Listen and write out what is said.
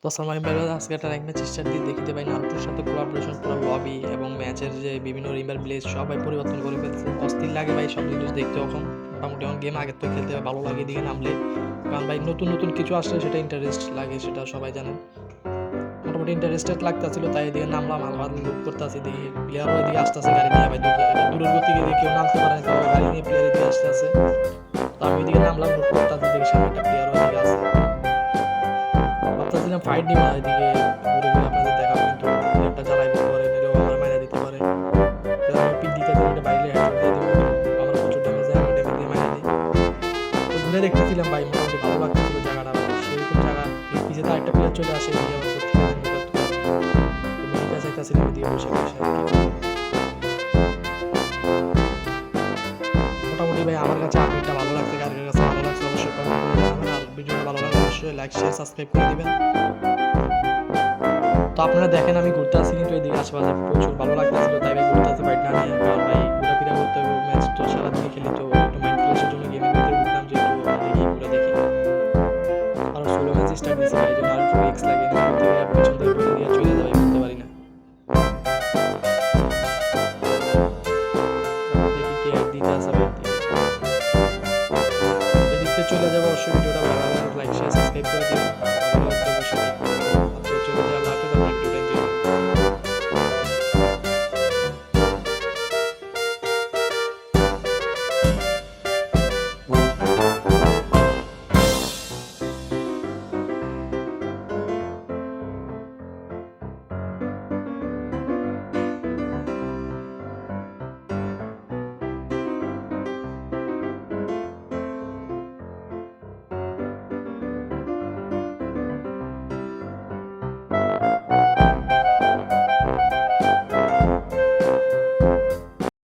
তো আসসালামু আলাইকুম ভাইরা, আজকে একটা র্যাঙ্ক ম্যাচ স্টার্ট দিয়ে দেখিতে পাই নারুটোর সাথে কোলাবোরেশন পুরো লবি এবং ম্যাচের যে বিভিন্ন রিম্বার ব্লেজ সবাই পরিবর্তন করে ফেলছে। অস্থির লাগে ভাই সব জিনিস দেখতে। এখন মোটামুটি এখন গেম আগের থেকে খেলতে ভালো লাগে দিকে নামলে, কারণ ভাই নতুন নতুন কিছু আসলে সেটা ইন্টারেস্ট লাগে, সেটা সবাই জানেন। মোটামুটি ইন্টারেস্টেড লাগতেছিল, তাই এদিকে নামলাম। আলবাদ লুক করতেছি, দেখি প্লেয়ারও এদিকে আসতেছে গাড়ি নিয়ে। ভাই দূরের গতি দিয়ে কেউ নামতে পারে না, তবে গাড়ি নিয়ে প্লেয়ার এদিকে আসতেছে। তো আমি এদিকে নামলাম, লুট করতেছি, দেখি সামনে একটা প্লেয়ারও এদিকে আছে। ভাবতেছিলাম ফাইট নিব না, এদিকে ঘুরে ঘুরে আপনাদের দেখাবো, কিন্তু একটা জ্বালাই দিতে পারে, নিলেও আমার মাইরা দিতে পারে। আমি পিক দিতে দিই, এটা বাইরে হেডশট দিয়ে দেবো, আমার প্রচুর ড্যামেজ যায়, আমি ড্যামেজ দিয়ে মাইরা দিই। তো ঘুরে দেখতেছিলাম ভাই, মোটামুটি ভালো লাগতেছিল জায়গাটা। সেরকম জায়গা পিছিয়ে তো একটা প্লেয়ার চলে আসে, এদিকে আবার কোথা থেকে জানি ঢুকাতে পারে। তো মেডিকা চাইতেছিলাম এদিকে বসে বসে আর কি। মোটামুটি ভাই আমার কাছে আপডেটটা ভালো লাগছে, কার কাছে ভালো লাগছে অবশ্যই কমেন্ট করে জানাবেন। আর ভিডিওটা ভালো লাগলে অবশ্যই লাইক শেয়ার সাবস্ক্রাইব করে দিবেন। তো আপনারা দেখেন আমি ঘুরতে আসি, কিন্তু এদিকে আশেপাশে প্রচুর ভালো লাগতেছিল, তাই ভাই ঘুরতে আসি ফাইট না নিয়ে। কারণ ভাই ঘোরাফেরা করতে হবে, ম্যাচ তো সারাদিন খেলি, তো একটু মাইন্ড ফ্রেশের জন্য গেমের ভিতরে ঢুকলাম যে একটু দেখি ঘুরে দেখি। আর সোলো ম্যাচ স্টার্ট দিয়েছি ভাই, এই জন্য